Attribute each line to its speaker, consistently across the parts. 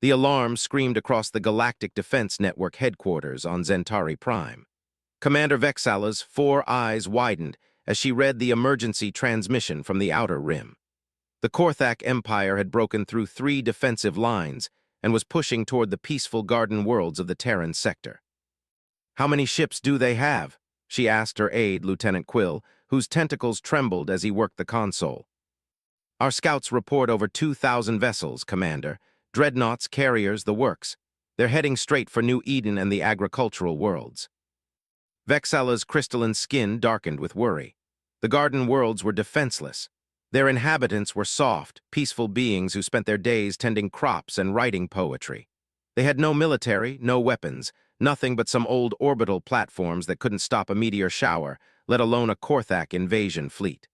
Speaker 1: The alarm screamed across the Galactic Defense Network headquarters on Zentari Prime. Commander Vexala's 4 eyes widened as she read the emergency transmission from the Outer Rim. The Korthak Empire had broken through 3 defensive lines and was pushing toward the peaceful garden worlds of the Terran sector. "How many ships do they have?" she asked her aide, Lieutenant Quill, whose tentacles trembled as he worked the console. "Our scouts report over 2,000 vessels, Commander. Dreadnoughts, carriers, the works. They're heading straight for New Eden and the agricultural worlds." Vexala's crystalline skin darkened with worry. The garden worlds were defenseless. Their inhabitants were soft, peaceful beings who spent their days tending crops and writing poetry. They had no military, no weapons, nothing but some old orbital platforms that couldn't stop a meteor shower, let alone a Korthak invasion fleet.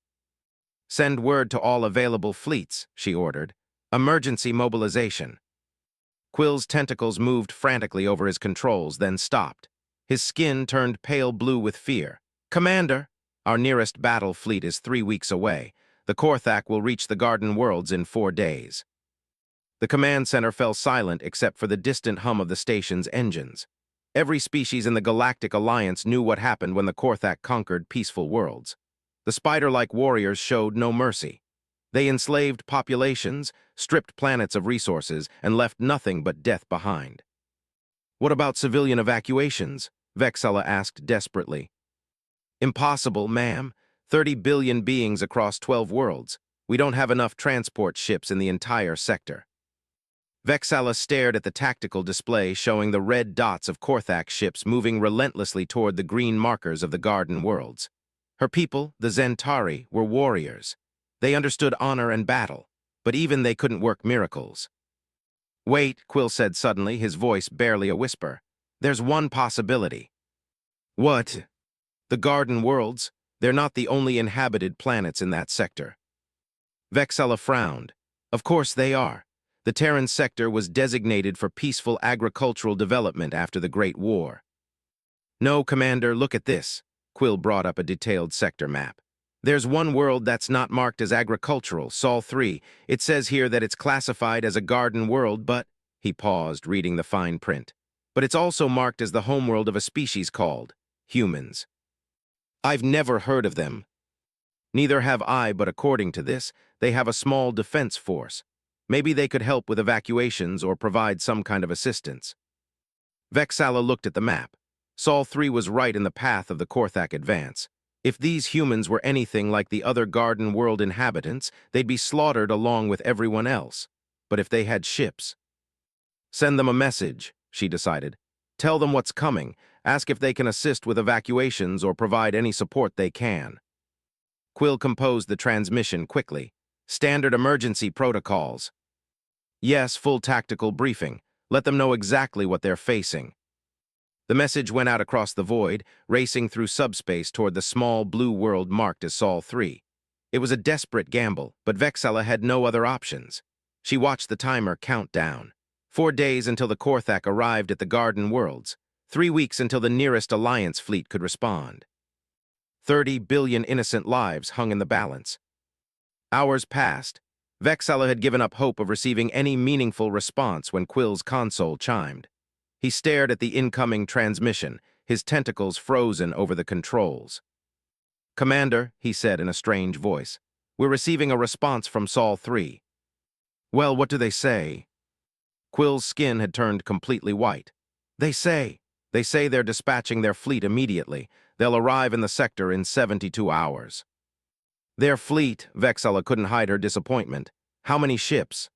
Speaker 1: "Send word to all available fleets," she ordered. "Emergency mobilization." Quill's tentacles moved frantically over his controls, then stopped. His skin turned pale blue with fear. "Commander, our nearest battle fleet is 3 weeks away. The Korthak will reach the Garden Worlds in 4 days. The command center fell silent except for the distant hum of the station's engines. Every species in the Galactic Alliance knew what happened when the Korthak conquered peaceful worlds. The spider-like warriors showed no mercy. They enslaved populations, stripped planets of resources, and left nothing but death behind. "What about civilian evacuations?" Vexala asked desperately. "Impossible, ma'am. 30 billion beings across 12 worlds. We don't have enough transport ships in the entire sector." Vexala stared at the tactical display showing the red dots of Korthak ships moving relentlessly toward the green markers of the Garden Worlds. Her people, the Zentari, were warriors. They understood honor and battle, but even they couldn't work miracles. "Wait," Quill said suddenly, his voice barely a whisper. "There's one possibility." "What?" "The Garden Worlds. They're not the only inhabited planets in that sector." Vexala frowned. "Of course they are. The Terran sector was designated for peaceful agricultural development after the Great War." "No, Commander, look at this." Quill brought up a detailed sector map. "There's one world that's not marked as agricultural, Sol 3. It says here that it's classified as a garden world, but—" He paused, reading the fine print. "But it's also marked as the homeworld of a species called humans. I've never heard of them." "Neither have I, but according to this, they have a small defense force. Maybe they could help with evacuations or provide some kind of assistance." Vexala looked at the map. Sol 3 was right in the path of the Korthak advance. If these humans were anything like the other Garden World inhabitants, they'd be slaughtered along with everyone else. But if they had ships— "Send them a message," she decided. "Tell them what's coming. Ask if they can assist with evacuations or provide any support they can." Quill composed the transmission quickly. "Standard emergency protocols." "Yes, full tactical briefing. Let them know exactly what they're facing." The message went out across the void, racing through subspace toward the small blue world marked as Sol 3. It was a desperate gamble, but Vexala had no other options. She watched the timer count down. 4 days until the Korthak arrived at the Garden Worlds. 3 weeks until the nearest Alliance fleet could respond. 30 billion innocent lives hung in the balance. Hours passed. Vexala had given up hope of receiving any meaningful response when Quill's console chimed. He stared at the incoming transmission, his tentacles frozen over the controls. "Commander," he said in a strange voice, "we're receiving a response from Sol 3. "Well, what do they say?" Quill's skin had turned completely white. They say they're dispatching their fleet immediately. They'll arrive in the sector in 72 hours. "Their fleet," Vexala couldn't hide her disappointment. "How many ships?"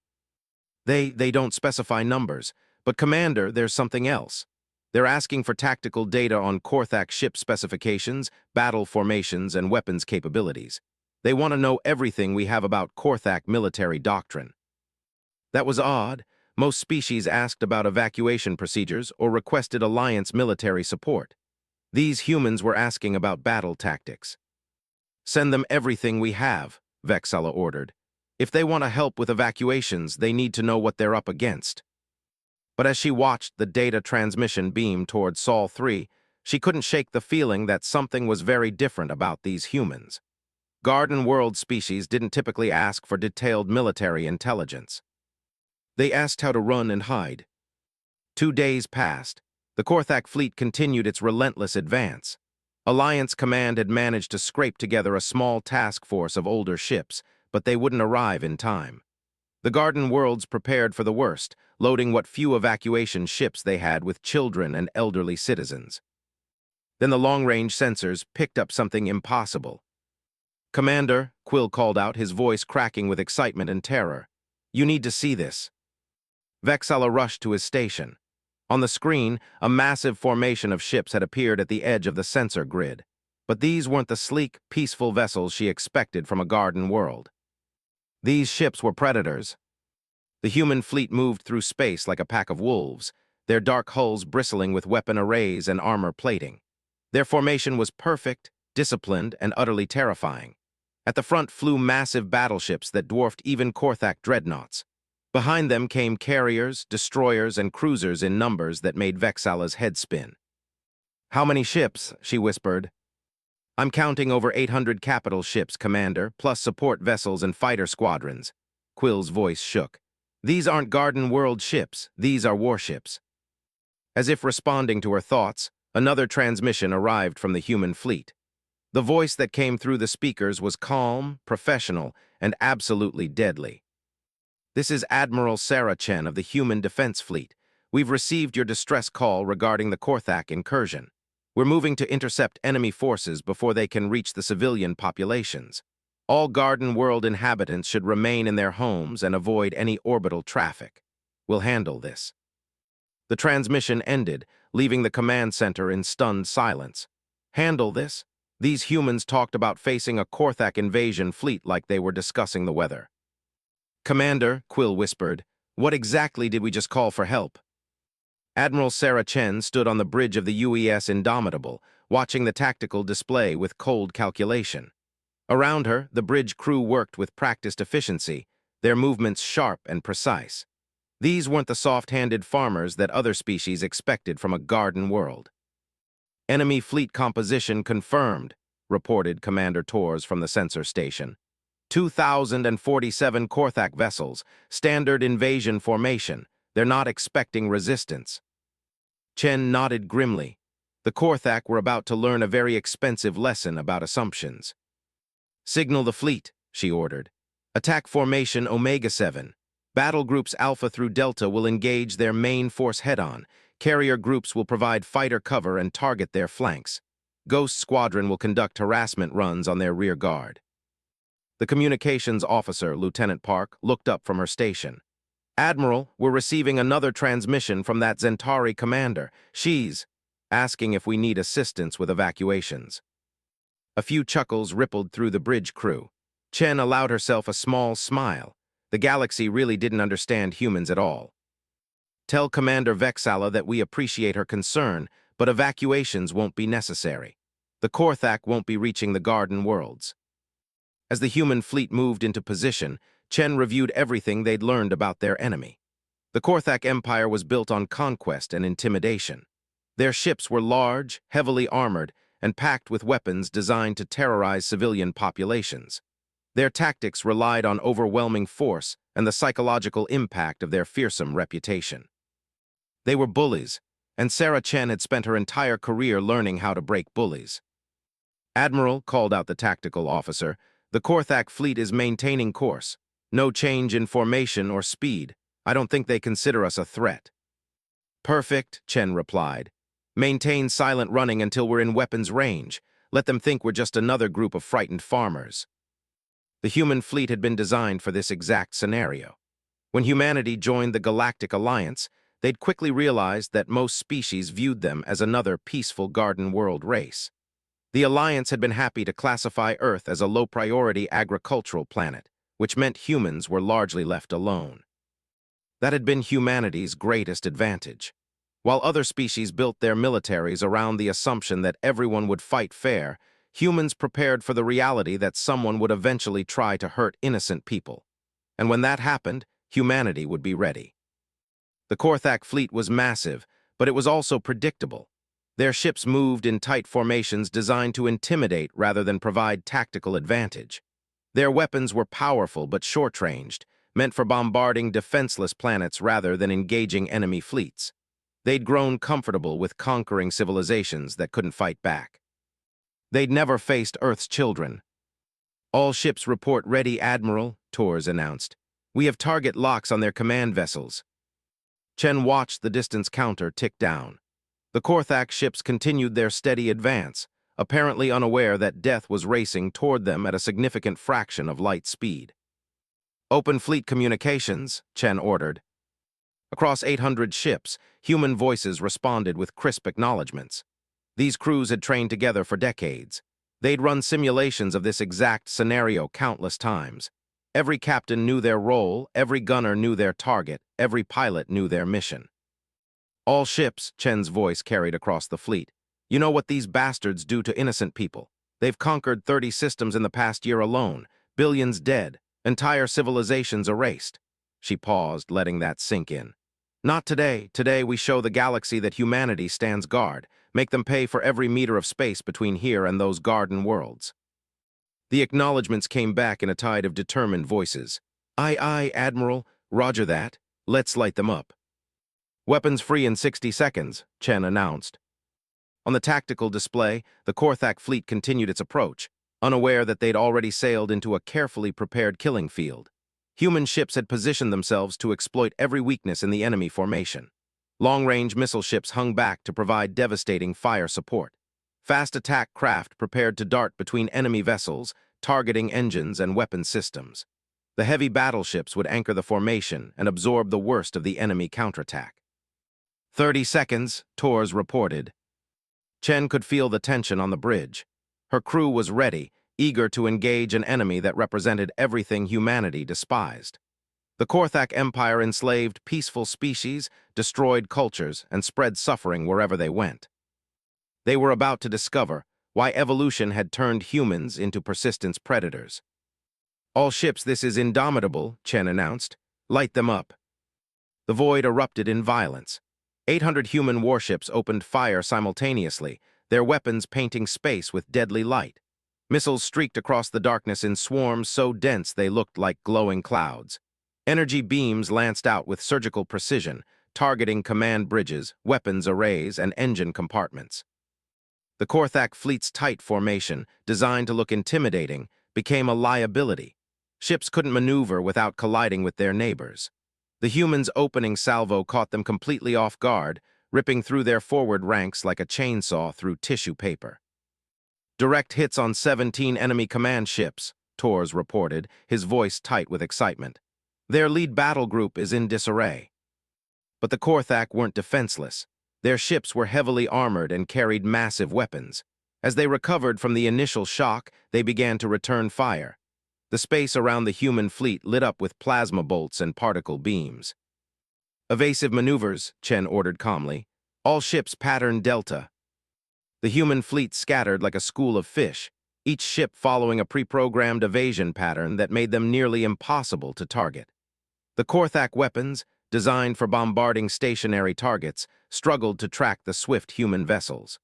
Speaker 1: They don't specify numbers. But Commander, there's something else. They're asking for tactical data on Korthak ship specifications, battle formations, and weapons capabilities. They want to know everything we have about Korthak military doctrine." That was odd. Most species asked about evacuation procedures or requested Alliance military support. These humans were asking about battle tactics. "Send them everything we have," Vexala ordered. "If they want to help with evacuations, they need to know what they're up against." But as she watched the data transmission beam toward Sol 3, she couldn't shake the feeling that something was very different about these humans. Garden World species didn't typically ask for detailed military intelligence. They asked how to run and hide. 2 days passed. The Korthak fleet continued its relentless advance. Alliance Command had managed to scrape together a small task force of older ships, but they wouldn't arrive in time. The Garden Worlds prepared for the worst, loading what few evacuation ships they had with children and elderly citizens. Then the long-range sensors picked up something impossible. "Commander," Quill called out, his voice cracking with excitement and terror. "You need to see this." Vexala rushed to his station. On the screen, a massive formation of ships had appeared at the edge of the sensor grid. But these weren't the sleek, peaceful vessels she expected from a garden world. These ships were predators. The human fleet moved through space like a pack of wolves, their dark hulls bristling with weapon arrays and armor plating. Their formation was perfect, disciplined, and utterly terrifying. At the front flew massive battleships that dwarfed even Korthak dreadnoughts. Behind them came carriers, destroyers, and cruisers in numbers that made Vexala's head spin. "How many ships?" she whispered. "I'm counting over 800 capital ships, Commander, plus support vessels and fighter squadrons." Quill's voice shook. "These aren't Garden World ships, these are warships." As if responding to her thoughts, another transmission arrived from the human fleet. The voice that came through the speakers was calm, professional, and absolutely deadly. "This is Admiral Sarah Chen of the Human Defense Fleet. We've received your distress call regarding the Korthak incursion. We're moving to intercept enemy forces before they can reach the civilian populations. All Garden World inhabitants should remain in their homes and avoid any orbital traffic. We'll handle this." The transmission ended, leaving the command center in stunned silence. Handle this? These humans talked about facing a Korthak invasion fleet like they were discussing the weather. "Commander," Quill whispered, "what exactly did we just call for help?" Admiral Sarah Chen stood on the bridge of the UES Indomitable, watching the tactical display with cold calculation. Around her, the bridge crew worked with practiced efficiency, their movements sharp and precise. These weren't the soft-handed farmers that other species expected from a garden world. "Enemy fleet composition confirmed," reported Commander Torres from the sensor station. 2,047 Korthak vessels, standard invasion formation. They're not expecting resistance. Chen nodded grimly. The Korthak were about to learn a very expensive lesson about assumptions. "Signal the fleet," she ordered. "Attack formation Omega-7. Battle groups Alpha through Delta will engage their main force head-on. Carrier groups will provide fighter cover and target their flanks. Ghost Squadron will conduct harassment runs on their rear guard." The communications officer, Lieutenant Park, looked up from her station. "Admiral, we're receiving another transmission from that Zentari commander. She's asking if we need assistance with evacuations." A few chuckles rippled through the bridge crew. Chen allowed herself a small smile. The galaxy really didn't understand humans at all. "Tell Commander Vexala that we appreciate her concern, but evacuations won't be necessary. The Korthak won't be reaching the Garden Worlds." As the human fleet moved into position, Chen reviewed everything they'd learned about their enemy. The Korthak Empire was built on conquest and intimidation. Their ships were large, heavily armored, and packed with weapons designed to terrorize civilian populations. Their tactics relied on overwhelming force and the psychological impact of their fearsome reputation. They were bullies, and Sarah Chen had spent her entire career learning how to break bullies. "Admiral," called out the tactical officer, "the Korthak fleet is maintaining course. No change in formation or speed. I don't think they consider us a threat." "Perfect," Chen replied. "Maintain silent running until we're in weapons range. Let them think we're just another group of frightened farmers." The human fleet had been designed for this exact scenario. When humanity joined the Galactic Alliance, they'd quickly realized that most species viewed them as another peaceful garden world race. The Alliance had been happy to classify Earth as a low-priority agricultural planet, which meant humans were largely left alone. That had been humanity's greatest advantage. While other species built their militaries around the assumption that everyone would fight fair, humans prepared for the reality that someone would eventually try to hurt innocent people. And when that happened, humanity would be ready. The Korthak fleet was massive, but it was also predictable. Their ships moved in tight formations designed to intimidate rather than provide tactical advantage. Their weapons were powerful but short-ranged, meant for bombarding defenseless planets rather than engaging enemy fleets. They'd grown comfortable with conquering civilizations that couldn't fight back. They'd never faced Earth's children. "All ships report ready, Admiral," Torres announced. "We have target locks on their command vessels." Chen watched the distance counter tick down. The Korthak ships continued their steady advance, apparently unaware that death was racing toward them at a significant fraction of light speed. "Open fleet communications," Chen ordered. Across 800 ships, human voices responded with crisp acknowledgments. These crews had trained together for decades. They'd run simulations of this exact scenario countless times. Every captain knew their role, every gunner knew their target, every pilot knew their mission. "All ships," Chen's voice carried across the fleet. "You know what these bastards do to innocent people. They've conquered 30 systems in the past year alone, billions dead, entire civilizations erased." She paused, letting that sink in. "Not today. Today we show the galaxy that humanity stands guard, make them pay for every meter of space between here and those garden worlds." The acknowledgments came back in a tide of determined voices. "Aye, aye, Admiral. Roger that. Let's light them up." "Weapons free in 60 seconds, Chen announced. On the tactical display, the Korthak fleet continued its approach, unaware that they'd already sailed into a carefully prepared killing field. Human ships had positioned themselves to exploit every weakness in the enemy formation. Long-range missile ships hung back to provide devastating fire support. Fast attack craft prepared to dart between enemy vessels, targeting engines and weapon systems. The heavy battleships would anchor the formation and absorb the worst of the enemy counterattack. 30 seconds, Torres reported. Chen could feel the tension on the bridge. Her crew was ready, eager to engage an enemy that represented everything humanity despised. The Korthak Empire enslaved peaceful species, destroyed cultures, and spread suffering wherever they went. They were about to discover why evolution had turned humans into persistent predators. "All ships, this is Indomitable," Chen announced. "Light them up." The void erupted in violence. 800 human warships opened fire simultaneously, their weapons painting space with deadly light. Missiles streaked across the darkness in swarms so dense they looked like glowing clouds. Energy beams lanced out with surgical precision, targeting command bridges, weapons arrays, and engine compartments. The Korthak fleet's tight formation, designed to look intimidating, became a liability. Ships couldn't maneuver without colliding with their neighbors. The humans' opening salvo caught them completely off guard, ripping through their forward ranks like a chainsaw through tissue paper. "Direct hits on 17 enemy command ships," Torres reported, his voice tight with excitement. "Their lead battle group is in disarray." But the Korthak weren't defenseless. Their ships were heavily armored and carried massive weapons. As they recovered from the initial shock, they began to return fire. The space around the human fleet lit up with plasma bolts and particle beams. "Evasive maneuvers," Chen ordered calmly. "All ships pattern Delta." The human fleet scattered like a school of fish, each ship following a pre-programmed evasion pattern that made them nearly impossible to target. The Korthak weapons, designed for bombarding stationary targets, struggled to track the swift human vessels.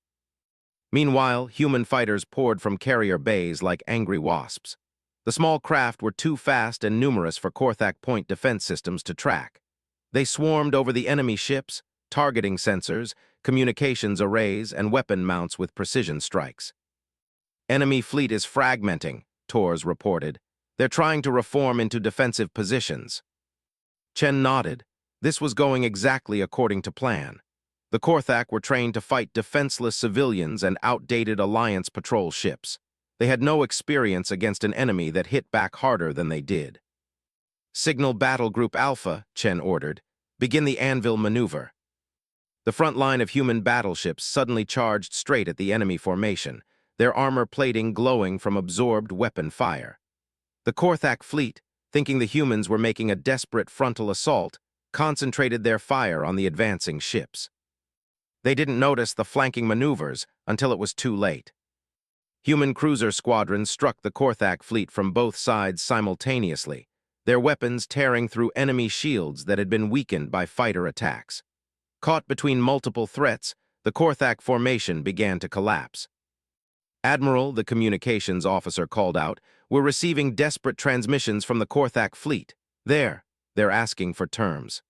Speaker 1: Meanwhile, human fighters poured from carrier bays like angry wasps. The small craft were too fast and numerous for Korthak point defense systems to track. They swarmed over the enemy ships, targeting sensors, communications arrays, and weapon mounts with precision strikes. "Enemy fleet is fragmenting," Torres reported. "They're trying to reform into defensive positions." Chen nodded. This was going exactly according to plan. The Korthak were trained to fight defenseless civilians and outdated Alliance patrol ships. They had no experience against an enemy that hit back harder than they did. "Signal Battle Group Alpha," Chen ordered. "Begin the anvil maneuver." The front line of human battleships suddenly charged straight at the enemy formation, their armor plating glowing from absorbed weapon fire. The Korthak fleet, thinking the humans were making a desperate frontal assault, concentrated their fire on the advancing ships. They didn't notice the flanking maneuvers until it was too late. Human cruiser squadrons struck the Korthak fleet from both sides simultaneously, their weapons tearing through enemy shields that had been weakened by fighter attacks. Caught between multiple threats, the Korthak formation began to collapse. "Admiral," the communications officer called out, "we're receiving desperate transmissions from the Korthak fleet. They're asking for terms.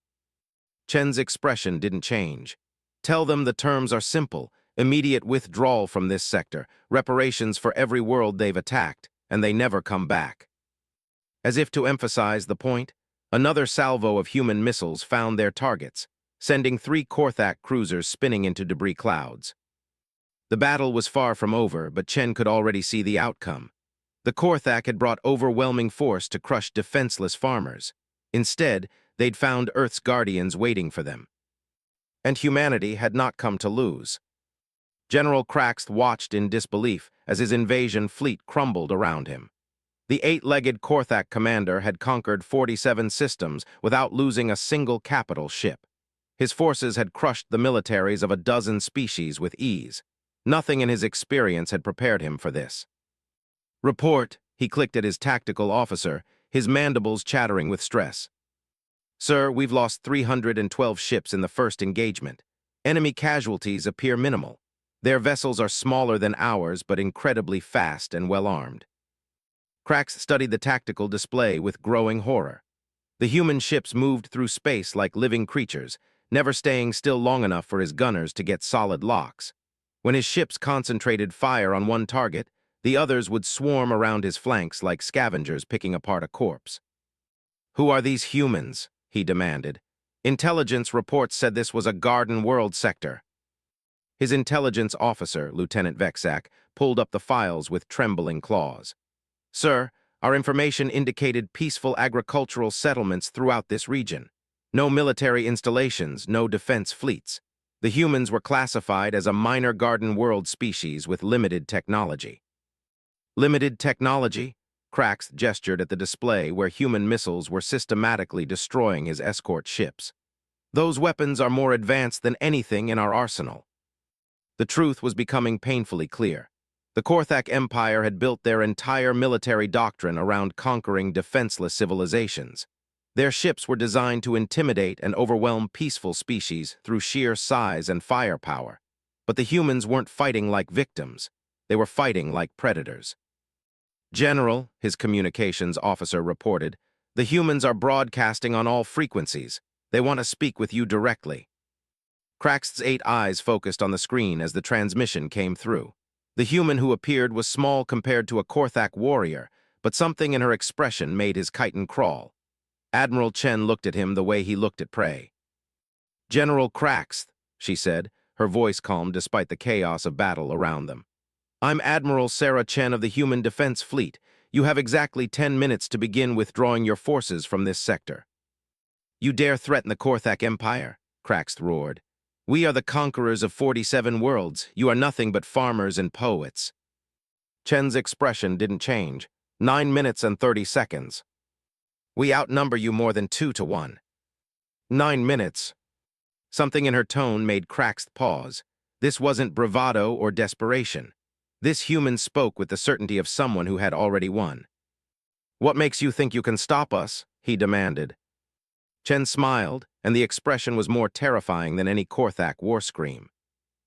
Speaker 1: Chen's expression didn't change. Tell them the terms are simple: immediate withdrawal from this sector, reparations for every world they've attacked, and they never come back. As if to emphasize the point, another salvo of human missiles found their targets, sending 3 Korthak cruisers spinning into debris clouds. The battle was far from over, but Chen could already see the outcome. The Korthak had brought overwhelming force to crush defenseless farmers. Instead, they'd found Earth's guardians waiting for them. And humanity had not come to lose. General Krax watched in disbelief as his invasion fleet crumbled around him. The 8-legged Korthak commander had conquered 47 systems without losing a single capital ship. His forces had crushed the militaries of a dozen species with ease. Nothing in his experience had prepared him for this. "Report," he clicked at his tactical officer, his mandibles chattering with stress. "Sir, we've lost 312 ships in the first engagement. Enemy casualties appear minimal. Their vessels are smaller than ours, but incredibly fast and well-armed." Krax studied the tactical display with growing horror. The human ships moved through space like living creatures, never staying still long enough for his gunners to get solid locks. When his ships concentrated fire on one target, the others would swarm around his flanks like scavengers picking apart a corpse. "Who are these humans?" he demanded. "Intelligence reports said this was a Garden World sector." His intelligence officer, Lieutenant Vexak, pulled up the files with trembling claws. "Sir, our information indicated peaceful agricultural settlements throughout this region. No military installations, no defense fleets. The humans were classified as a minor Garden World species with limited technology." "Limited technology?" Krax gestured at the display where human missiles were systematically destroying his escort ships. "Those weapons are more advanced than anything in our arsenal." The truth was becoming painfully clear. The Korthak Empire had built their entire military doctrine around conquering defenseless civilizations. Their ships were designed to intimidate and overwhelm peaceful species through sheer size and firepower. But the humans weren't fighting like victims. They were fighting like predators. "General," his communications officer reported, "the humans are broadcasting on all frequencies. They want to speak with you directly." Krax's 8 eyes focused on the screen as the transmission came through. The human who appeared was small compared to a Korthak warrior, but something in her expression made his chitin crawl. Admiral Chen looked at him the way he looked at prey. "General Krax," she said, her voice calm despite the chaos of battle around them. "I'm Admiral Sarah Chen of the Human Defense Fleet. You have exactly 10 minutes to begin withdrawing your forces from this sector." "You dare threaten the Korthak Empire?" Krax roared. "We are the conquerors of 47 worlds. You are nothing but farmers and poets." Chen's expression didn't change. 9 minutes and 30 seconds. "We outnumber you more than 2 to 1. 9 minutes. Something in her tone made Krax pause. This wasn't bravado or desperation. This human spoke with the certainty of someone who had already won. "What makes you think you can stop us?" he demanded. Chen smiled, and the expression was more terrifying than any Korthak war scream.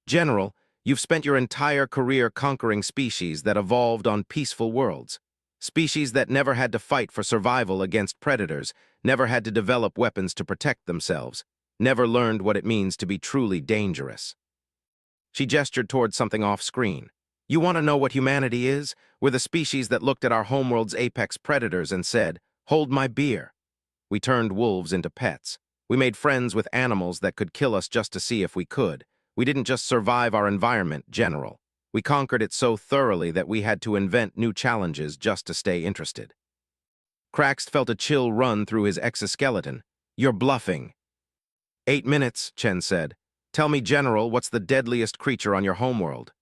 Speaker 1: "General, you've spent your entire career conquering species that evolved on peaceful worlds. Species that never had to fight for survival against predators, never had to develop weapons to protect themselves, never learned what it means to be truly dangerous." She gestured toward something off-screen. "You want to know what humanity is? We're the species that looked at our homeworld's apex predators and said, 'Hold my beer.' We turned wolves into pets. We made friends with animals that could kill us just to see if we could. We didn't just survive our environment, General. We conquered it so thoroughly that we had to invent new challenges just to stay interested." Krax felt a chill run through his exoskeleton. "You're bluffing." 8 minutes, Chen said. "Tell me, General, what's the deadliest creature on your homeworld?"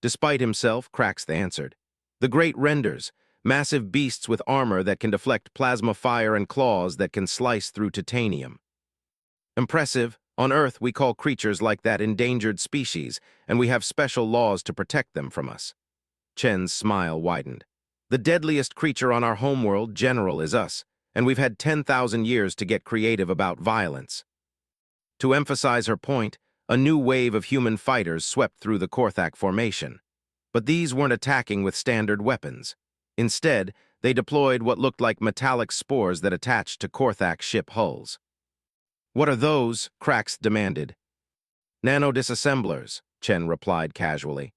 Speaker 1: Despite himself, Krax answered. "The great renders, massive beasts with armor that can deflect plasma fire and claws that can slice through titanium." "Impressive. On Earth, we call creatures like that endangered species, and we have special laws to protect them from us." Chen's smile widened. "The deadliest creature on our homeworld, General, is us, and we've had 10,000 years to get creative about violence." To emphasize her point, a new wave of human fighters swept through the Korthak formation. But these weren't attacking with standard weapons. Instead, They deployed what looked like metallic spores that attached to Korthak ship hulls. "What are those?" Krax demanded. "Nano-disassemblers," Chen replied casually.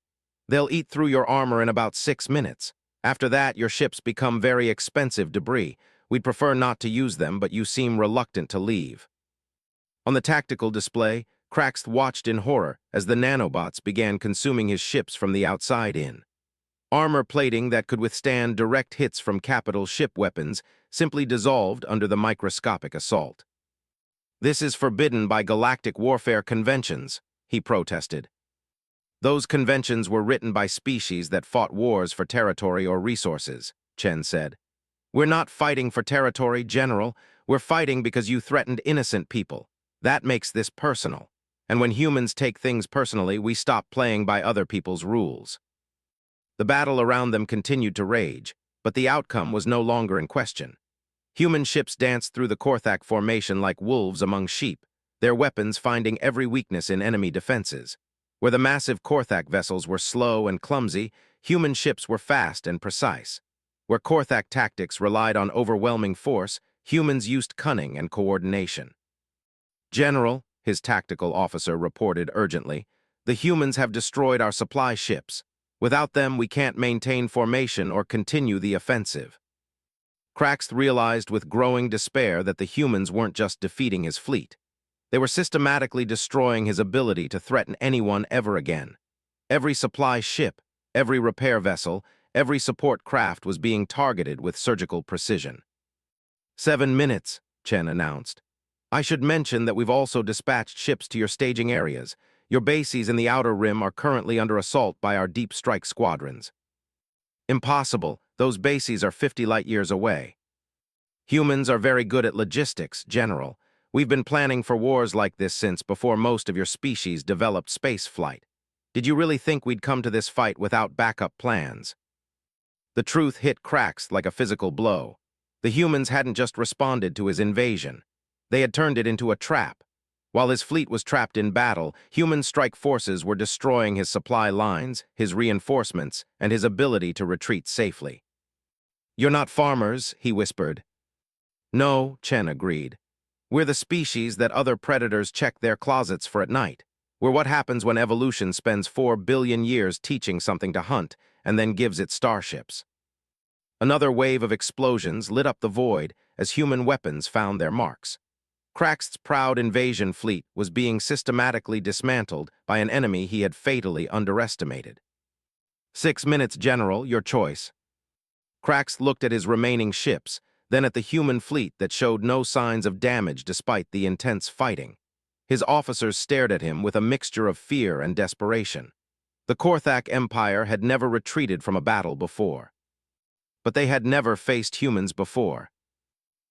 Speaker 1: "They'll eat through your armor in about 6 minutes. After that, your ships become very expensive debris. We'd prefer not to use them, but you seem reluctant to leave." On the tactical display, Krax watched in horror as the nanobots began consuming his ships from the outside in. Armor plating that could withstand direct hits from capital ship weapons simply dissolved under the microscopic assault. "This is forbidden by galactic warfare conventions," he protested. "Those conventions were written by species that fought wars for territory or resources," Chen said. "We're not fighting for territory, General. We're fighting because you threatened innocent people. That makes this personal. And when humans take things personally, we stop playing by other people's rules." The battle around them continued to rage, but the outcome was no longer in question. Human ships danced through the Korthak formation like wolves among sheep, their weapons finding every weakness in enemy defenses. Where the massive Korthak vessels were slow and clumsy, human ships were fast and precise. Where Korthak tactics relied on overwhelming force, humans used cunning and coordination. "General," his tactical officer reported urgently, "the humans have destroyed our supply ships. Without them, we can't maintain formation or continue the offensive." Krax realized with growing despair that the humans weren't just defeating his fleet. They were systematically destroying his ability to threaten anyone ever again. Every supply ship, every repair vessel, every support craft was being targeted with surgical precision. 7 minutes, Chen announced. "I should mention that we've also dispatched ships to your staging areas. Your bases in the Outer Rim are currently under assault by our deep strike squadrons." "Impossible. Those bases are 50 light-years away." "Humans are very good at logistics, General. We've been planning for wars like this since before most of your species developed space flight. Did you really think we'd come to this fight without backup plans?" The truth hit Krax like a physical blow. The humans hadn't just responded to his invasion. They had turned it into a trap. While his fleet was trapped in battle, human strike forces were destroying his supply lines, his reinforcements, and his ability to retreat safely. "You're not farmers," he whispered. "No," Chen agreed. "We're the species that other predators check their closets for at night. We're what happens when evolution spends 4 billion years teaching something to hunt and then gives it starships." Another wave of explosions lit up the void as human weapons found their marks. Krax's proud invasion fleet was being systematically dismantled by an enemy he had fatally underestimated. 6 minutes, General, your choice." Krax looked at his remaining ships, then at the human fleet that showed no signs of damage despite the intense fighting. His officers stared at him with a mixture of fear and desperation. The Korthak Empire had never retreated from a battle before. But they had never faced humans before.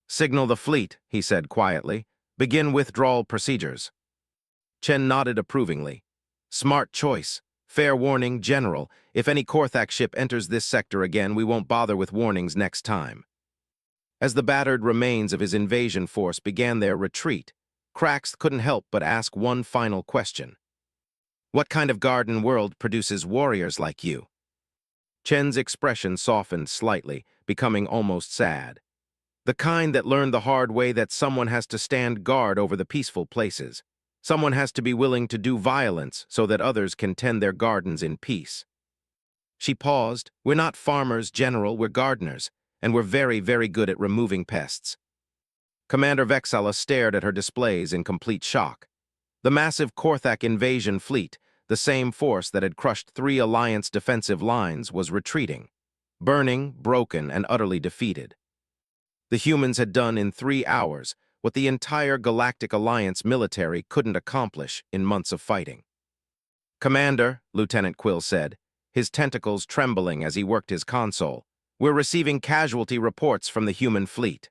Speaker 1: "Signal the fleet," he said quietly. "Begin withdrawal procedures." Chen nodded approvingly. "Smart choice. Fair warning, General. If any Korthak ship enters this sector again, we won't bother with warnings next time." As the battered remains of his invasion force began their retreat, Krax couldn't help but ask one final question. "What kind of garden world produces warriors like you?" Chen's expression softened slightly, becoming almost sad. "The kind that learned the hard way that someone has to stand guard over the peaceful places. Someone has to be willing to do violence so that others can tend their gardens in peace." She paused. "We're not farmers, General, we're gardeners, and we're very, very good at removing pests." Commander Vexala stared at her displays in complete shock. The massive Korthak invasion fleet, the same force that had crushed 3 Alliance defensive lines, was retreating, burning, broken, and utterly defeated. The humans had done in 3 hours what the entire Galactic Alliance military couldn't accomplish in months of fighting. "Commander," Lieutenant Quill said, his tentacles trembling as he worked his console, "we're receiving casualty reports from the human fleet."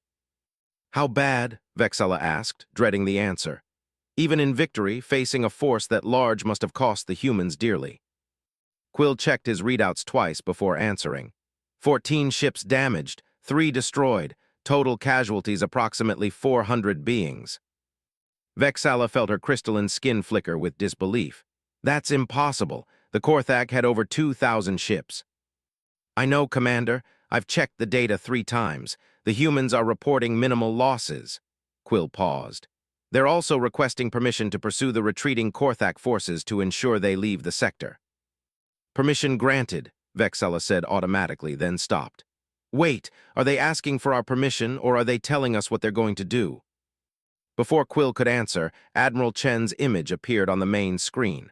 Speaker 1: "How bad?" Vexala asked, dreading the answer. Even in victory, facing a force that large must have cost the humans dearly. Quill checked his readouts twice before answering. 14 ships damaged, 3 destroyed, total casualties approximately 400 beings. Vexala felt her crystalline skin flicker with disbelief. "That's impossible. The Korthak had over 2,000 ships." "I know, Commander. I've checked the data 3 times. The humans are reporting minimal losses. Quill paused. They're also requesting permission to pursue the retreating Korthak forces to ensure they leave the sector. Permission granted, Vexella said automatically, then stopped. Wait, are they asking for our permission or are they telling us what they're going to do? Before Quill could answer, Admiral Chen's image appeared on the main screen.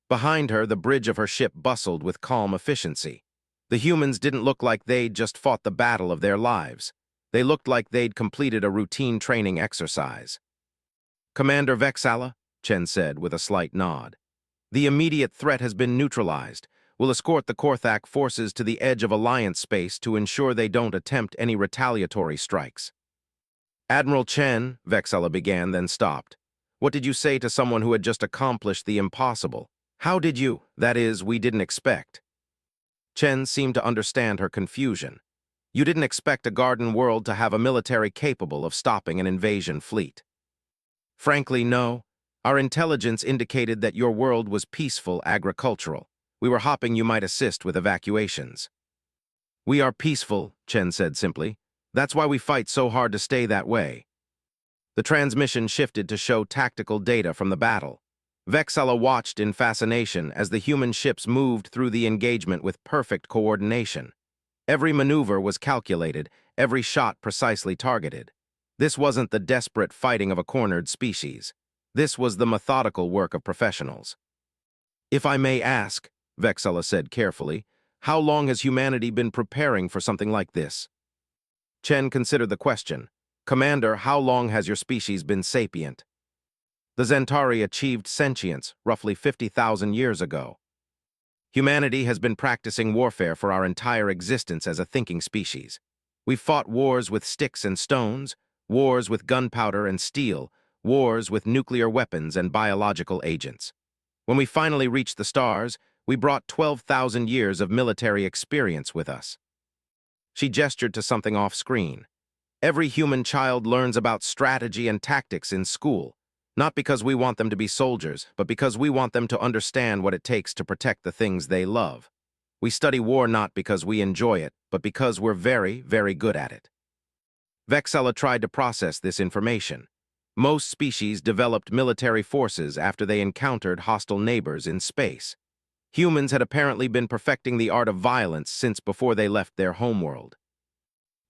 Speaker 1: Behind her, the bridge of her ship bustled with calm efficiency. The humans didn't look like they'd just fought the battle of their lives. They looked like they'd completed a routine training exercise. Commander Vexalla, Chen said with a slight nod. The immediate threat has been neutralized. We'll escort the Korthak forces to the edge of Alliance space to ensure they don't attempt any retaliatory strikes. Admiral Chen, Vexalla began, then stopped. What did you say to someone who had just accomplished the impossible? How did you, that is, we didn't expect? Chen seemed to understand her confusion. You didn't expect a garden world to have a military capable of stopping an invasion fleet. Frankly, no. Our intelligence indicated that your world was peaceful, agricultural. We were hoping you might assist with evacuations. We are peaceful, Chen said simply. That's why we fight so hard to stay that way. The transmission shifted to show tactical data from the battle. Vexalla watched in fascination as the human ships moved through the engagement with perfect coordination. Every maneuver was calculated, every shot precisely targeted. This wasn't the desperate fighting of a cornered species. This was the methodical work of professionals. If I may ask, Vexalla said carefully, how long has humanity been preparing for something like this? Chen considered the question. Commander, how long has your species been sapient? The Zentari achieved sentience roughly 50,000 years ago. Humanity has been practicing warfare for our entire existence as a thinking species. We've fought wars with sticks and stones, wars with gunpowder and steel, wars with nuclear weapons and biological agents. When we finally reached the stars, we brought 12,000 years of military experience with us. She gestured to something off-screen. Every human child learns about strategy and tactics in school, not because we want them to be soldiers, but because we want them to understand what it takes to protect the things they love. We study war not because we enjoy it, but because we're very, very good at it. Vexalla tried to process this information. Most species developed military forces after they encountered hostile neighbors in space. Humans had apparently been perfecting the art of violence since before they left their homeworld.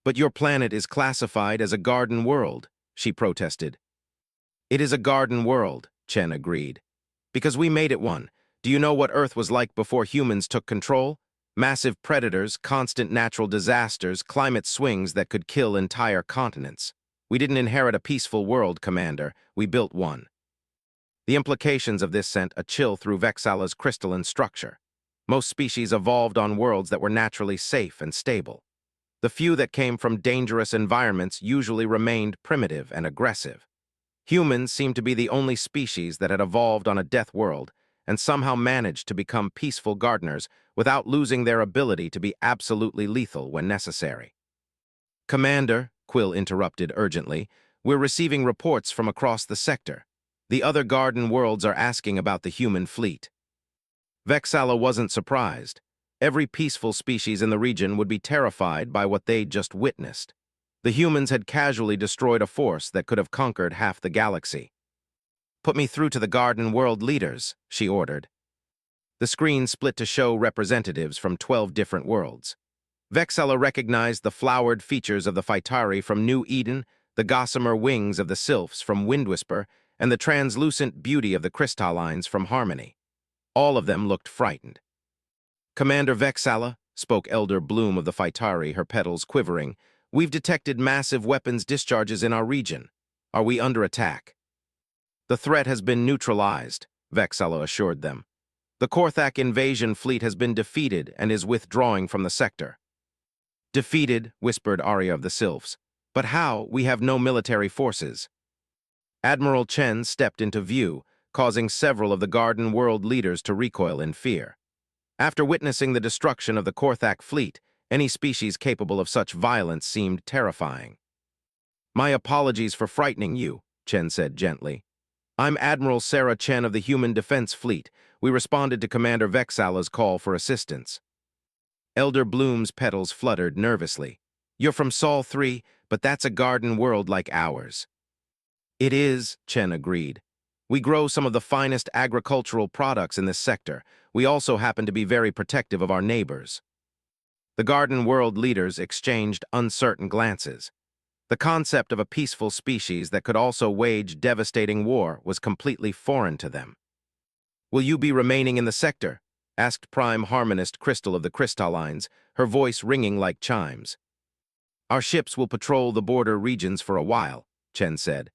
Speaker 1: But your planet is classified as a garden world, she protested. It is a garden world, Chen agreed. Because we made it one. Do you know what Earth was like before humans took control? Massive predators, constant natural disasters, climate swings that could kill entire continents. We didn't inherit a peaceful world, Commander. We built one. The implications of this sent a chill through Vexalla's crystalline structure. Most species evolved on worlds that were naturally safe and stable. The few that came from dangerous environments usually remained primitive and aggressive. Humans seemed to be the only species that had evolved on a death world and somehow managed to become peaceful gardeners without losing their ability to be absolutely lethal when necessary. Commander, Quill interrupted urgently, we're receiving reports from across the sector. The other garden worlds are asking about the human fleet. Vexalla wasn't surprised. Every peaceful species in the region would be terrified by what they'd just witnessed. The humans had casually destroyed a force that could have conquered half the galaxy. Put me through to the garden world leaders, she ordered. The screen split to show representatives from 12 different worlds. Vexalla recognized the flowered features of the Phytari from New Eden, the gossamer wings of the Sylphs from Windwhisper, and the translucent beauty of the Crystallines from Harmony. All of them looked frightened. Commander Vexalla, spoke Elder Bloom of the Phytari, her petals quivering, we've detected massive weapons discharges in our region. Are we under attack? The threat has been neutralized, Vexalla assured them. The Korthak invasion fleet has been defeated and is withdrawing from the sector. Defeated, whispered Arya of the Sylphs. But how? We have no military forces. Admiral Chen stepped into view, causing several of the Garden World leaders to recoil in fear. After witnessing the destruction of the Korthak fleet, any species capable of such violence seemed terrifying. My apologies for frightening you, Chen said gently. I'm Admiral Sarah Chen of the Human Defense Fleet. We responded to Commander Vexalla's call for assistance. Elder Bloom's petals fluttered nervously. You're from Sol 3, but that's a garden world like ours. It is, Chen agreed. We grow some of the finest agricultural products in this sector. We also happen to be very protective of our neighbors. The garden world leaders exchanged uncertain glances. The concept of a peaceful species that could also wage devastating war was completely foreign to them. Will you be remaining in the sector? Asked Prime Harmonist Crystal of the Crystallines, her voice ringing like chimes. Our ships will patrol the border regions for a while, Chen said,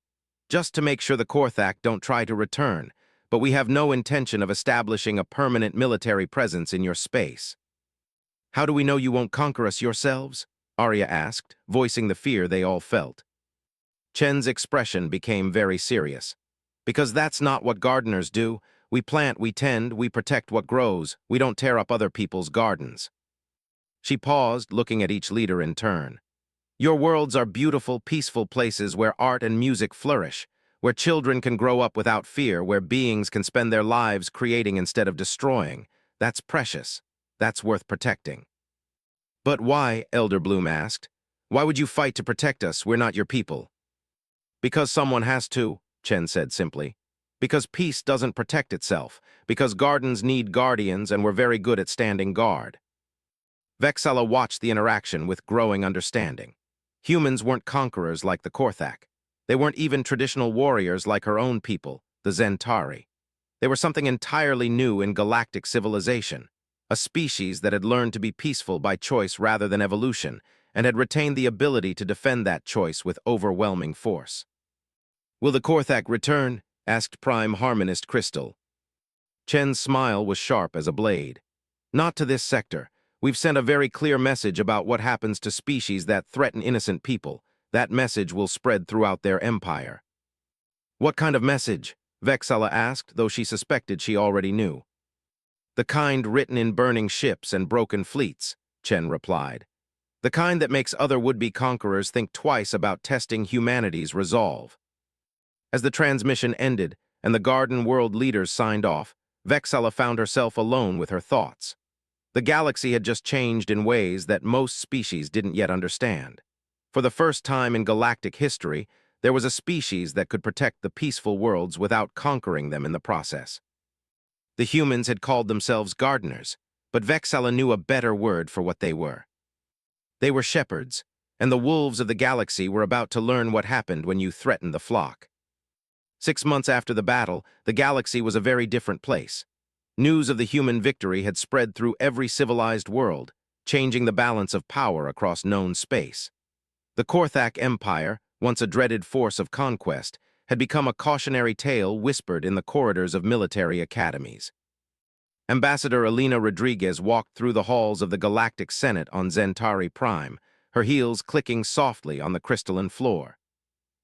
Speaker 1: just to make sure the Korthak don't try to return, but we have no intention of establishing a permanent military presence in your space. How do we know you won't conquer us yourselves? Arya asked, voicing the fear they all felt. Chen's expression became very serious. Because that's not what gardeners do. We plant, we tend, we protect what grows. We don't tear up other people's gardens. She paused, looking at each leader in turn. Your worlds are beautiful, peaceful places where art and music flourish, where children can grow up without fear, where beings can spend their lives creating instead of destroying. That's precious. That's worth protecting. But why, Elder Bloom asked. Why would you fight to protect us? We're not your people. Because someone has to, Chen said simply. Because peace doesn't protect itself. Because gardens need guardians and we're very good at standing guard. Vexala watched the interaction with growing understanding. Humans weren't conquerors like the Korthak. They weren't even traditional warriors like her own people, the Zentari. They were something entirely new in galactic civilization, a species that had learned to be peaceful by choice rather than evolution, and had retained the ability to defend that choice with overwhelming force. Will the Korthak return? Asked Prime Harmonist Crystal. Chen's smile was sharp as a blade. Not to this sector. We've sent a very clear message about what happens to species that threaten innocent people. That message will spread throughout their empire. What kind of message? Vexala asked, though she suspected she already knew. The kind written in burning ships and broken fleets, Chen replied. The kind that makes other would-be conquerors think twice about testing humanity's resolve. As the transmission ended and the garden world leaders signed off, Vexala found herself alone with her thoughts. The galaxy had just changed in ways that most species didn't yet understand. For the first time in galactic history, there was a species that could protect the peaceful worlds without conquering them in the process. The humans had called themselves gardeners, but Vexala knew a better word for what they were. They were shepherds, and the wolves of the galaxy were about to learn what happened when you threatened the flock. 6 months after the battle, the galaxy was a very different place. News of the human victory had spread through every civilized world, changing the balance of power across known space. The Korthak Empire, once a dreaded force of conquest, had become a cautionary tale whispered in the corridors of military academies. Ambassador Elena Rodriguez walked through the halls of the Galactic Senate on Zentari Prime, her heels clicking softly on the crystalline floor.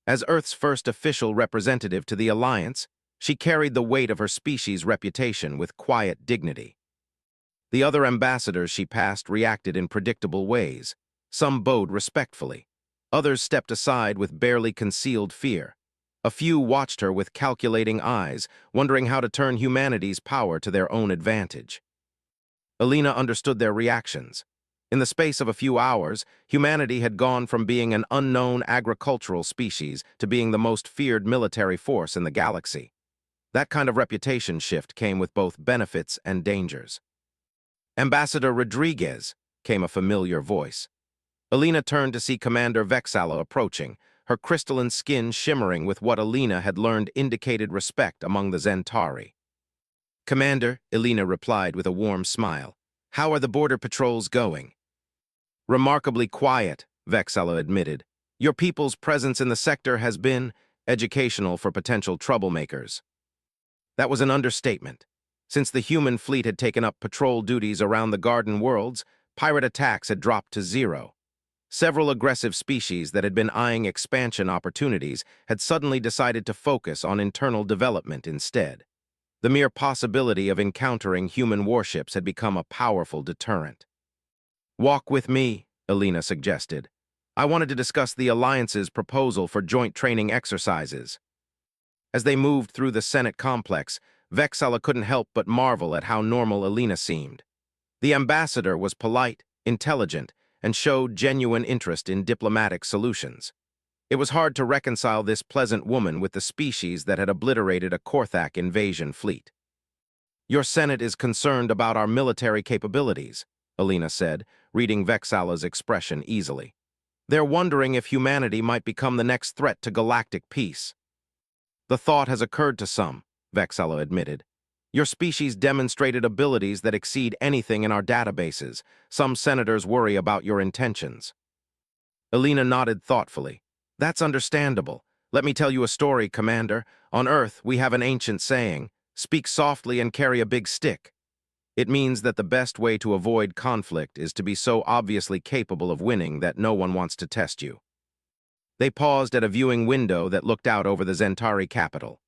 Speaker 1: As Earth's first official representative to the Alliance, she carried the weight of her species' reputation with quiet dignity. The other ambassadors she passed reacted in predictable ways. Some bowed respectfully. Others stepped aside with barely concealed fear. A few watched her with calculating eyes, wondering how to turn humanity's power to their own advantage. Elena understood their reactions. In the space of a few hours, humanity had gone from being an unknown agricultural species to being the most feared military force in the galaxy. That kind of reputation shift came with both benefits and dangers. Ambassador Rodriguez, came a familiar voice. Elena turned to see Commander Vexala approaching, her crystalline skin shimmering with what Elena had learned indicated respect among the Zentari. Commander, Elena replied with a warm smile. How are the border patrols going? Remarkably quiet, Vexala admitted. Your people's presence in the sector has been educational for potential troublemakers. That was an understatement. Since the human fleet had taken up patrol duties around the garden worlds, pirate attacks had dropped to zero. Several aggressive species that had been eyeing expansion opportunities had suddenly decided to focus on internal development instead. The mere possibility of encountering human warships had become a powerful deterrent. Walk with me, Elena suggested. I wanted to discuss the Alliance's proposal for joint training exercises. As they moved through the Senate complex, Vexala couldn't help but marvel at how normal Elena seemed. The ambassador was polite, intelligent, and showed genuine interest in diplomatic solutions. It was hard to reconcile this pleasant woman with the species that had obliterated a Korthak invasion fleet. "Your Senate is concerned about our military capabilities," Alina said, reading Vexala's expression easily. "They're wondering if humanity might become the next threat to galactic peace." "The thought has occurred to some," Vexala admitted. "Your species demonstrated abilities that exceed anything in our databases. Some senators worry about your intentions." Alina nodded thoughtfully. "That's understandable. Let me tell you a story, Commander. On Earth, we have an ancient saying, 'Speak softly and carry a big stick.' It means that the best way to avoid conflict is to be so obviously capable of winning that no one wants to test you." They paused at a viewing window that looked out over the Zentari capital.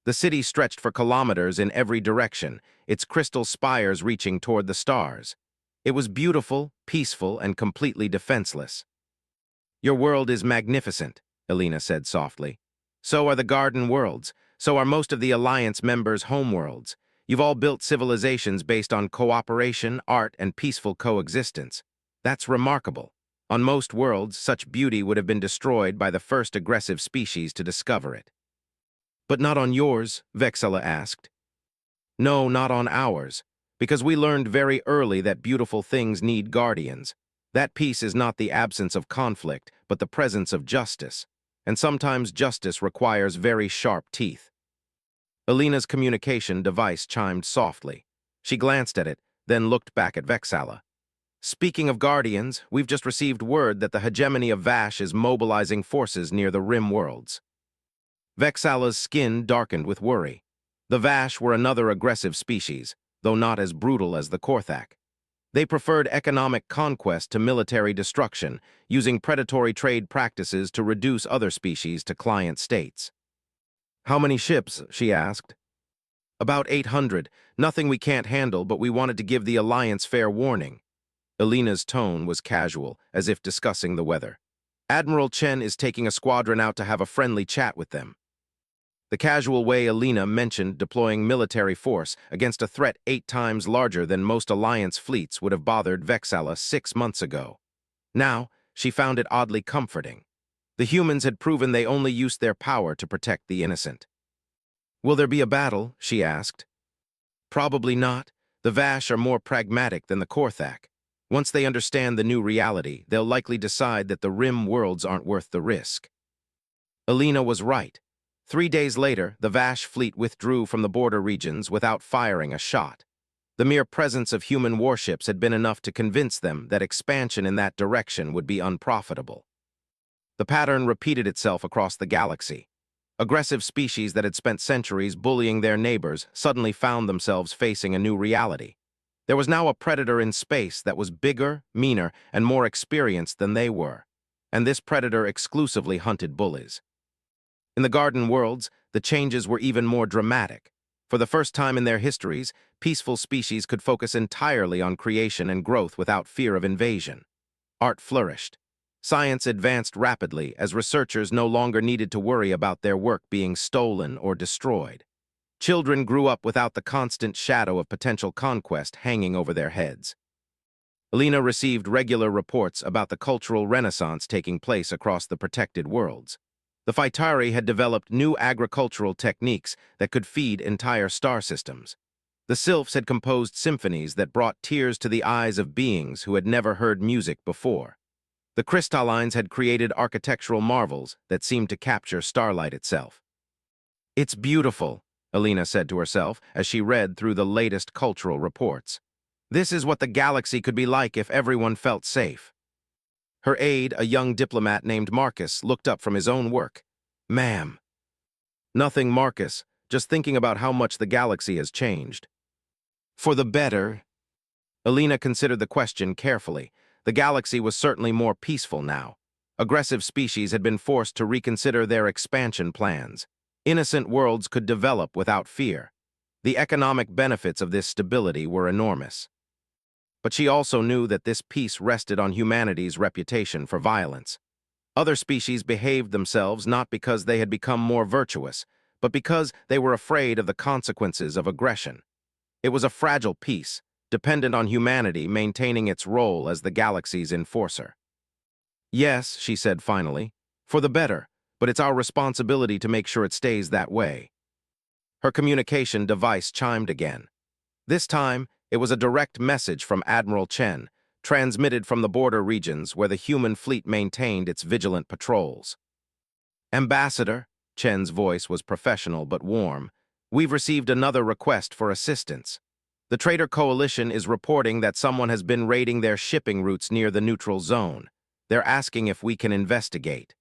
Speaker 1: The city stretched for kilometers in every direction, its crystal spires reaching toward the stars. It was beautiful, peaceful, and completely defenseless. "Your world is magnificent," Alina said softly. "So are the Garden Worlds. So are most of the Alliance members' homeworlds. You've all built civilizations based on cooperation, art, and peaceful coexistence. That's remarkable. On most worlds, such beauty would have been destroyed by the first aggressive species to discover it." "But not on yours?" Vexala asked. "No, not on ours. Because we learned very early that beautiful things need guardians. That peace is not the absence of conflict, but the presence of justice. And sometimes justice requires very sharp teeth." Alina's communication device chimed softly. She glanced at it, then looked back at Vexala. "Speaking of guardians, we've just received word that the hegemony of Vash is mobilizing forces near the Rim worlds." Vexala's skin darkened with worry. The Vash were another aggressive species, though not as brutal as the Korthak. They preferred economic conquest to military destruction, using predatory trade practices to reduce other species to client states. "How many ships?" she asked. "About 800. Nothing we can't handle, but we wanted to give the Alliance fair warning." Alina's tone was casual, as if discussing the weather. "Admiral Chen is taking a squadron out to have a friendly chat with them." The casual way Alina mentioned deploying military force against a threat 8 times larger than most Alliance fleets would have bothered Vexala 6 months ago. Now, she found it oddly comforting. The humans had proven they only used their power to protect the innocent. "Will there be a battle?" she asked. "Probably not. The Vash are more pragmatic than the Korthak. Once they understand the new reality, they'll likely decide that the Rim worlds aren't worth the risk." Alina was right. 3 days later, the Vash fleet withdrew from the border regions without firing a shot. The mere presence of human warships had been enough to convince them that expansion in that direction would be unprofitable. The pattern repeated itself across the galaxy. Aggressive species that had spent centuries bullying their neighbors suddenly found themselves facing a new reality. There was now a predator in space that was bigger, meaner, and more experienced than they were. And this predator exclusively hunted bullies. In the Garden Worlds, the changes were even more dramatic. For the first time in their histories, peaceful species could focus entirely on creation and growth without fear of invasion. Art flourished. Science advanced rapidly as researchers no longer needed to worry about their work being stolen or destroyed. Children grew up without the constant shadow of potential conquest hanging over their heads. Alina received regular reports about the cultural renaissance taking place across the protected worlds. The Phytari had developed new agricultural techniques that could feed entire star systems. The Sylphs had composed symphonies that brought tears to the eyes of beings who had never heard music before. The Crystallines had created architectural marvels that seemed to capture starlight itself. "It's beautiful," Alina said to herself as she read through the latest cultural reports. "This is what the galaxy could be like if everyone felt safe." Her aide, a young diplomat named Marcus, looked up from his own work. "Ma'am." "Nothing, Marcus. Just thinking about how much the galaxy has changed." "For the better?" Alina considered the question carefully. The galaxy was certainly more peaceful now. Aggressive species had been forced to reconsider their expansion plans. Innocent worlds could develop without fear. The economic benefits of this stability were enormous. But she also knew that this peace rested on humanity's reputation for violence. Other species behaved themselves not because they had become more virtuous, but because they were afraid of the consequences of aggression. It was a fragile peace, dependent on humanity maintaining its role as the galaxy's enforcer. Yes, she said finally, for the better, but it's our responsibility to make sure it stays that way. Her communication device chimed again. This time, it was a direct message from Admiral Chen, transmitted from the border regions where the human fleet maintained its vigilant patrols. Ambassador, Chen's voice was professional but warm, we've received another request for assistance. The Trader Coalition is reporting that someone has been raiding their shipping routes near the neutral zone. They're asking if we can investigate.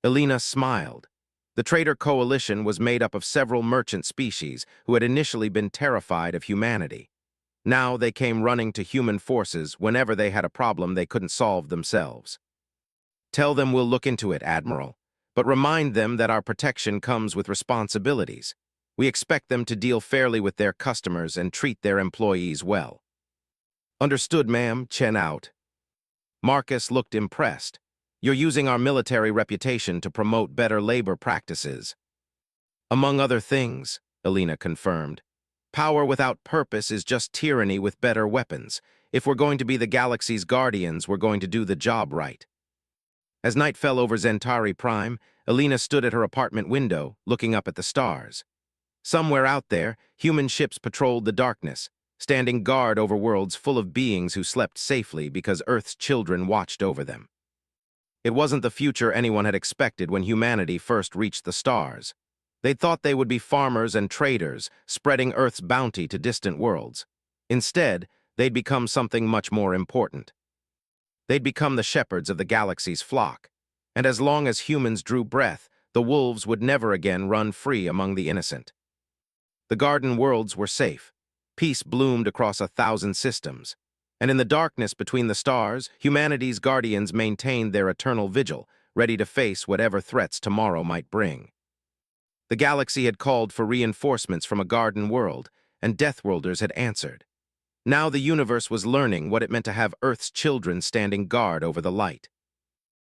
Speaker 1: Elena smiled. The Trader Coalition was made up of several merchant species who had initially been terrified of humanity. Now they came running to human forces whenever they had a problem they couldn't solve themselves. Tell them we'll look into it, Admiral, but remind them that our protection comes with responsibilities. We expect them to deal fairly with their customers and treat their employees well. Understood, ma'am. Chen out. Marcus looked impressed. You're using our military reputation to promote better labor practices. Among other things, Elena confirmed. Power without purpose is just tyranny with better weapons. If we're going to be the galaxy's guardians, we're going to do the job right. As night fell over Zentari Prime, Elena stood at her apartment window, looking up at the stars. Somewhere out there, human ships patrolled the darkness, standing guard over worlds full of beings who slept safely because Earth's children watched over them. It wasn't the future anyone had expected when humanity first reached the stars. They'd thought they would be farmers and traders, spreading Earth's bounty to distant worlds. Instead, they'd become something much more important. They'd become the shepherds of the galaxy's flock, and as long as humans drew breath, the wolves would never again run free among the innocent. The garden worlds were safe. Peace bloomed across 1,000 systems. And in the darkness between the stars, humanity's guardians maintained their eternal vigil, ready to face whatever threats tomorrow might bring. The galaxy had called for reinforcements from a garden world, and DEATHWORLDERS had answered. Now the universe was learning what it meant to have Earth's children standing guard over the light.